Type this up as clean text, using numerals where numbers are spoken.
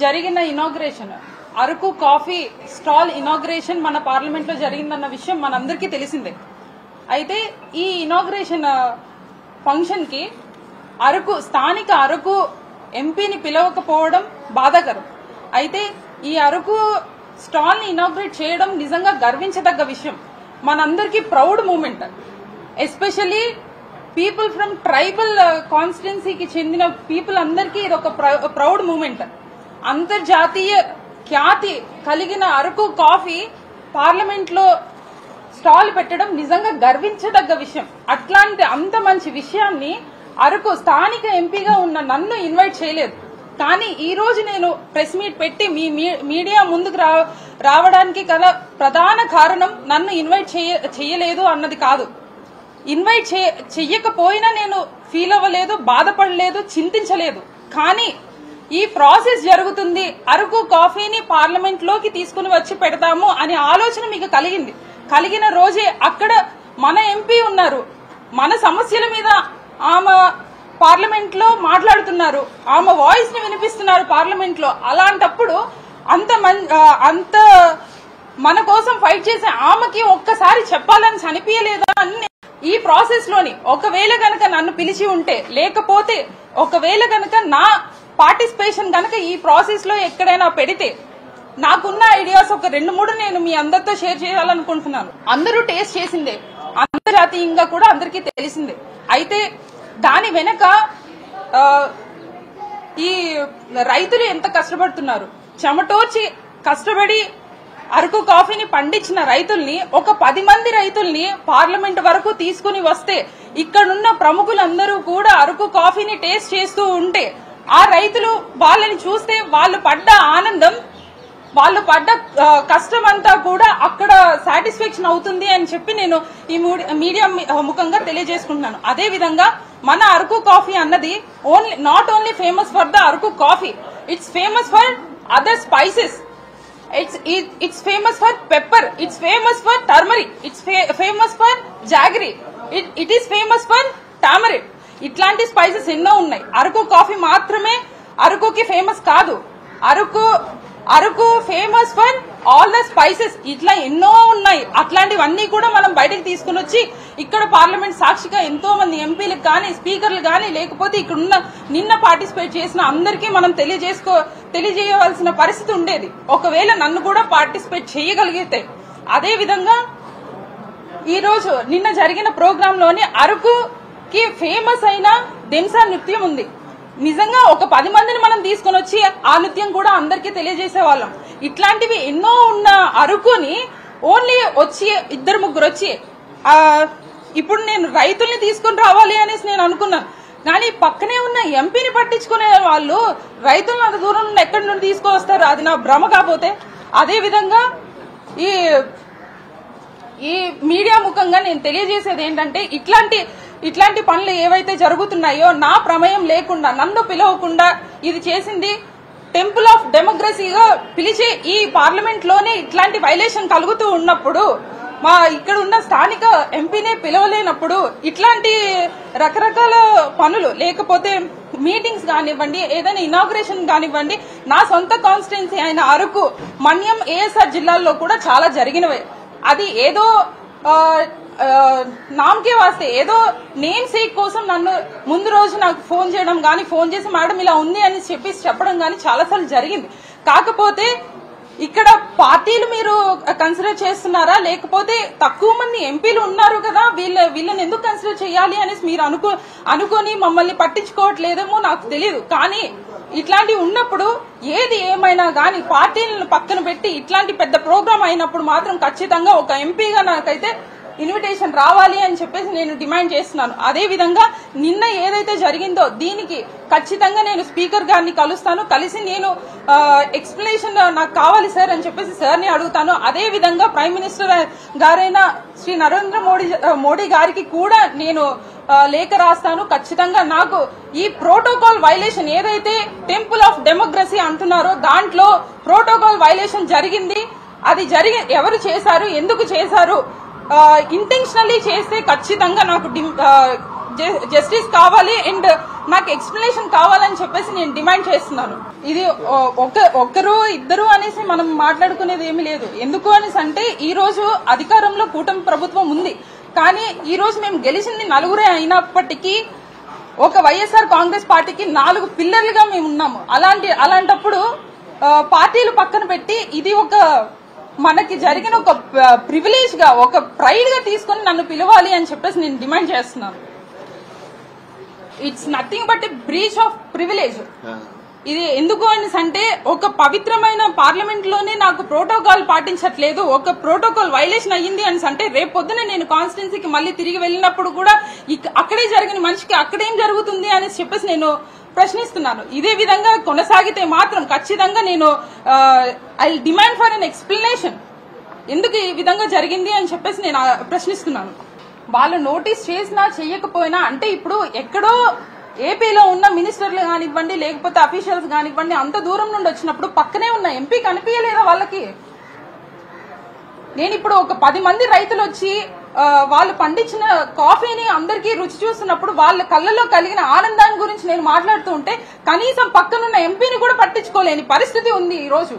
జరిగిన inauguration Araku coffee stall inauguration మన parliament లో జరిగిందన్న విషయం మనందరికీ తెలిసిందే. అయితే ఈ ఇనాగ్రేషన్ ఫంక్షన్ కి స్థానిక అరకు ఎంపీని పిలవకపోవడం బాధాకరం. అయితే ఈ అరకు స్టాల్ ని ఇనాగ్రేట్ చేయడం నిజంగా గర్వించదగ్గ విషయం. మనందరికీ proud moment. Especially people from tribal కాన్స్టిట్యున్సీకి చెందిన పీపుల్ అందరికీ ఇది ఒక ప్రౌడ్ మూమెంట్. అంతర్జాతీయ ఖ్యాతి కలిగిన అరకు కాఫీ పార్లమెంట్ లో స్టాల్ పెట్టడం నిజంగా గర్వించదగ్గ విషయం. అంత మంచి విషయాన్ని అరకు స్థానిక ఎంపీగా ఉన్న నన్ను ఇన్వైట్ చేయలేదు. కానీ ఈ రోజు నేను ప్రెస్ మీట్ పెట్టి మీ మీడియా ముందుకు రావడానికి గల ప్రధాన కారణం నన్ను ఇన్వైట్ చేయలేదు అన్నది కాదు. ఇన్వైట్ చెయ్యకపోయినా నేను ఫీల్ అవ్వలేదు, బాధపడలేదు, చింతించలేదు. కానీ ఈ ప్రాసెస్ జరుగుతుంది, అరకు కాఫీని పార్లమెంట్ లోకి తీసుకుని వచ్చి పెడతాము అనే ఆలోచన మీకు కలిగిన రోజే అక్కడ మన ఎంపీ ఉన్నారు, మన సమస్యల మీద ఆమె పార్లమెంట్ లో మాట్లాడుతున్నారు, ఆమె వాయిస్ ని వినిపిస్తున్నారు పార్లమెంట్ లో. అలాంటప్పుడు అంత మన కోసం ఫైట్ చేసే ఆమెకి ఒక్కసారి చెప్పాలని అనిపించలేదా అని ఈ ప్రాసెస్ లోని ఒకవేళ గనక నన్ను పిలిచి ఉంటే, లేకపోతే ఒకవేళ గనక నా పార్టిసిపేషన్ గనక ఈ ప్రాసెస్ లో ఎక్కడైనా పెడితే, నాకున్న ఐడియాస్ ఒక 2-3 నేను మీ అందరితో షేర్ చేయాలనుకుంటున్నాను. అందరూ టేస్ట్ చేసిందే, అంతర్జాతీయంగా కూడా అందరికీ తెలిసిందే. అయితే దాని వెనక ఈ రైతులు ఎంత కష్టపడుతున్నారు, చెమటోర్చి కష్టపడి అరకు కాఫీని పండించిన రైతుల్ని, ఒక 10 మంది రైతుల్ని పార్లమెంట్ వరకు తీసుకుని వస్తే ఇక్కడున్న ప్రముఖులందరూ కూడా అరకు కాఫీని టేస్ట్ చేస్తూ ఉంటే, ఆ రైతులు వాళ్ళని చూస్తే వాళ్ళు పడ్డ ఆనందం, వాళ్ళు పడ్డ కష్టం అంతా కూడా అక్కడ సాటిస్ఫాక్షన్ అవుతుంది అని చెప్పి నేను ఈ మీడియా ముఖంగా తెలియజేసుకుంటున్నాను. అదే విధంగా మన అరకు కాఫీ అన్నది not only famous for the Araku coffee, it's famous for other spices, it's famous for pepper, it's famous for turmeric, it's famous for jaggery, it is famous for tamarind. ఇట్లాంటి స్పైసెస్ ఎన్నో ఉన్నాయి. Araku coffee మాత్రమే అరకుకి famous కాదు, Araku famous for all the spices. ఇట్లా ఎన్నో ఉన్నాయి. అట్లాంటివన్నీ కూడా మనం బయటకు తీసుకుని వచ్చి ఇక్కడ పార్లమెంట్ సాక్షిగా ఎంతో మంది ఎంపీలకు కానీ, స్పీకర్లు కానీ, లేకపోతే ఇక్కడ నిన్న పార్టిసిపేట్ చేసిన అందరికీ మనం తెలియజేయవలసిన పరిస్థితి ఉండేది, ఒకవేళ నన్ను కూడా పార్టిసిపేట్ చేయగలిగితే. అదే విధంగా ఈ రోజు నిన్న జరిగిన ప్రోగ్రామ్ లోని అరకుకి ఫేమస్ అయిన దెంసా నృత్యం ఉంది. నిజంగా ఒక 10 మందిని మనం తీసుకుని వచ్చి ఆ నృత్యం కూడా అందరికీ తెలియజేసే వాళ్ళం. ఇట్లాంటివి ఎన్నో ఉన్న అరకుని ఓన్లీ వచ్చి 2-3 వచ్చి ఇప్పుడు నేను రైతుల్ని తీసుకుని రావాలి అనేసి నేను అనుకున్నాను. కానీ పక్కనే ఉన్న ఎంపీని పట్టించుకునే వాళ్ళు రైతులను అంత దూరం నుండి ఎక్కడి నుండి తీసుకొస్తారు, అది నా భ్రమ. కాకపోతే అదే విధంగా ఈ మీడియా ముఖంగా నేను తెలియజేసేది ఏంటంటే, ఇట్లాంటి పనులు ఏవైతే జరుగుతున్నాయో నా ప్రమేయం లేకుండా, నన్ను పిలవకుండా ఇది చేసింది టెంపుల్ ఆఫ్ డెమోక్రసీగా పిలిచే ఈ పార్లమెంట్ లోనే ఇట్లాంటి వైలేషన్ కలుగుతూ ఉన్నప్పుడు, మా ఇక్కడ ఉన్న స్థానిక ఎంపీనే పిలవలేనప్పుడు, ఇట్లాంటి రకరకాల పనులు, లేకపోతే మీటింగ్స్ కానివ్వండి, ఏదైనా ఇనాగ్రేషన్ కానివ్వండి, నా సొంత కాన్స్టిట్యున్సీ అయిన అరకు, మన్యం, ఏఎస్ఆర్ జిల్లాల్లో కూడా చాలా జరిగినవే. అది ఏదో నామకే వాస్తే, ఏదో నేమ్ సేక్ కోసం నన్ను ముందు రోజు నాకు ఫోన్ చేయడం గానీ, ఫోన్ చేసి మేడం ఇలా ఉంది అని చెప్పడం గానీ చాలాసార్లు జరిగింది. కాకపోతే ఇక్కడ పార్టీలు మీరు కన్సిడర్ చేస్తున్నారా, లేకపోతే తక్కువ మంది ఎంపీలు ఉన్నారు కదా, వీళ్ళని ఎందుకు కన్సిడర్ చేయాలి అనేసి మీరు అనుకొని మమ్మల్ని పట్టించుకోవట్లేదేమో నాకు తెలియదు. కానీ ఇట్లాంటివి ఉన్నప్పుడు ఏది ఏమైనా గానీ పార్టీలను పక్కన పెట్టి ఇట్లాంటి పెద్ద ప్రోగ్రామ్ అయినప్పుడు మాత్రం ఖచ్చితంగా ఒక ఎంపీగా నాకైతే ఇన్విటేషన్ రావాలి అని చెప్పేసి నేను డిమాండ్ చేస్తున్నాను. అదే విధంగా నిన్న ఏదైతే జరిగిందో దీనికి ఖచ్చితంగా నేను స్పీకర్ గారిని కలుస్తాను, కలిసి నేను ఎక్స్ప్లెనేషన్ నాకు కావాలి సార్ అని చెప్పేసి సార్ని అడుగుతాను. అదే విధంగా ప్రైమ్ మినిస్టర్ గారైన శ్రీ నరేంద్ర మోడీ గారికి కూడా నేను లేఖ రాస్తాను. ఖచ్చితంగా నాకు ఈ ప్రోటోకాల్ వైలేషన్ ఏదైతే టెంపుల్ ఆఫ్ డెమోక్రసీ అంటున్నారో దాంట్లో ప్రోటోకాల్ వైలేషన్ జరిగింది, అది ఎవరు చేశారు, ఎందుకు చేశారు, ఇంటెన్షనల్లీ చేస్తే ఖచ్చితంగా నాకు జస్టిస్ కావాలి. అండ్ నాకు ఎక్స్ప్లెనేషన్ కావాలని చెప్పేసి నేను డిమాండ్ చేస్తున్నాను. ఇది ఒక్కరు ఇద్దరు అనేసి మనం మాట్లాడుకునేది ఏమీ లేదు. ఎందుకు అనేసి అంటే ఈ రోజు అధికారంలో కూటమి ప్రభుత్వం ఉంది, కానీ ఈ రోజు మేము గెలిచింది నలుగురే అయినప్పటికీ ఒక వైఎస్ఆర్ కాంగ్రెస్ పార్టీకి 4 పిల్లర్లుగా మేము ఉన్నాము. అలాంటప్పుడు పార్టీలు పక్కన పెట్టి ఇది ఒక మనకి జరిగిన ఒక ప్రివిలేజ్ గా, ఒక ప్రైడ్ గా తీసుకొని నన్ను పిలవాలి అని చెప్పేసి నేను డిమాండ్ చేస్తున్నాను. It's nothing but a breach of privilege. ఇది ఎందుకు అంటే ఒక పవిత్రమైన పార్లమెంట్ లోనే నాకు ప్రోటోకాల్ పాటించట్లేదు, ఒక ప్రోటోకాల్ వైలేషన్ అయ్యింది అని అంటే రేపు పొద్దున నేను కాన్స్టిట్యున్సీకి మళ్ళీ తిరిగి వెళ్ళినప్పుడు కూడా అక్కడే జరిగిన మనిషికి అక్కడేం జరుగుతుంది అని చెప్పేసి నేను ప్రశ్నిస్తున్నాను. ఇదే విధంగా కొనసాగితే మాత్రం ఖచ్చితంగా నేను I demand for an explanation, ఎందుకు ఈ విధంగా జరిగింది అని చెప్పేసి నేను ప్రశ్నిస్తున్నాను. వాళ్ళు నోటీస్ చేసినా చెయ్యకపోయినా అంటే ఇప్పుడు ఎక్కడో ఏపీలో ఉన్న మినిస్టర్లు కానివ్వండి, లేకపోతే అఫీషియల్స్ కానివ్వండి, అంత దూరం నుండి వచ్చినప్పుడు పక్కనే ఉన్న ఎంపీ కనిపించలేదా వాళ్ళకి? నేను ఇప్పుడు ఒక 10 మంది రైతులు వచ్చి వాళ్ళు పండించిన కాఫీని అందరికీ రుచి చూస్తున్నప్పుడు వాళ్ళ కళ్ళలో కలిగిన ఆనందాన్ని గురించి నేను మాట్లాడుతూ ఉంటే కనీసం పక్కనున్న ఎంపీని కూడా పట్టించుకోలేని పరిస్థితి ఉంది ఈ రోజు.